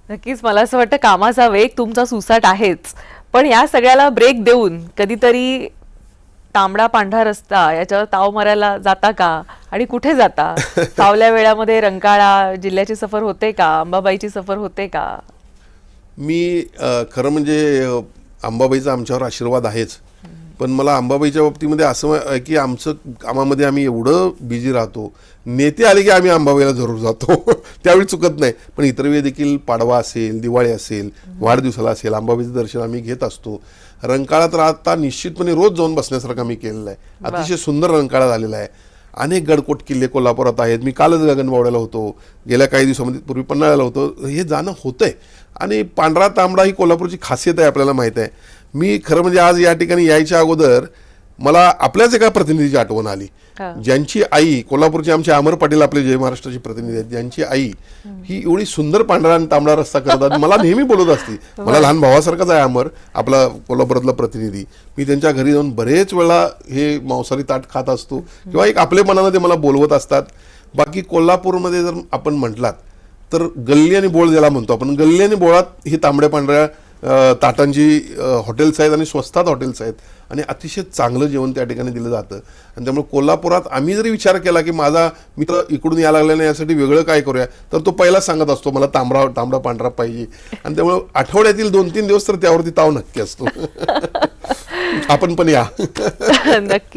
नक्कीच मला असं वाटतं कामाचा वेग तुमचा सुसाट आहेच, पण या सगळ्याला ब्रेक देऊन कधीतरी तांबडा पांढरा रस्ता याच्यावर ताव मारायला जाता का आणि कुठे जाता? फावल्या वेळामध्ये रंकाळा जिल्ह्याची सफर होते का? अंबाबाईची सफर होते का? मी खरं म्हणजे अंबाबाईचा आमच्यावर आशीर्वाद आहेच, पण मला अंबाबाईच्या बाबतीमध्ये असं आहे की आमचं कामामध्ये आम्ही एवढं बिझी राहतो, नेते आले की आम्ही अंबाबाईला जरूर जातो त्यावेळी चुकत नाही. पण इतर वेळी देखील पाडवा असेल, दिवाळी असेल, वाढदिवसाला असेल, अंबाबाईचं दर्शन आम्ही घेत असतो. रंकाळा तर आता निश्चितपणे रोज जाऊन बसण्यासारखं आम्ही केलेलं आहे. अतिशय सुंदर रंकाळा झालेला आहे. अनेक गडकोट किल्ले कोल्हापुरात आहेत. मी कालच गगनबावड्याला होतो, गेल्या काही दिवसामध्ये पूर्वी पन्हाळ्याला होतो. हे जाणं होतंय आणि पांढरा तांबडा ही कोल्हापूरची खासियत आहे, आपल्याला माहीत आहे. मी खरं म्हणजे आज या ठिकाणी यायच्या अगोदर मला आपल्याच एका प्रतिनिधीची आठवण आली, ज्यांची आई कोल्हापूरचे आमचे अमर पाटील आपले जय महाराष्ट्राचे प्रतिनिधी आहेत, ज्यांची आई ही एवढी सुंदर पांढरा आणि तांबडा रस्ता करतात. मला नेहमी बोलत असते, मला लहान भावासारखाच आहे अमर, आपला कोल्हापुरातला प्रतिनिधी. मी त्यांच्या घरी जाऊन बरेच वेळा हे मांसाहारी ताट खात असतो किंवा एक आपले मनानं ते मला बोलवत असतात. बाकी कोल्हापूरमध्ये जर आपण म्हटलात तर गल्ली आणि बोळ ज्याला म्हणतो आपण, गल्ली आणि बोळात ही तांबड्या पांढऱ्या ताटांची हॉटेल्स आहेत आणि स्वस्तात हॉटेल्स आहेत आणि अतिशय चांगलं जेवण त्या ठिकाणी दिलं जातं. आणि त्यामुळे कोल्हापुरात आम्ही जरी विचार केला की माझा मित्र इकडून यायला लागला नाही, यासाठी वेगळं काय करूया, तर तो पहिला सांगत असतो मला तांबडा पांढरा पाहिजे. आणि त्यामुळे आठवड्यातील 2-3 दिवस तर त्यावरती ताव नक्की असतो. आपण पण या. नक्की.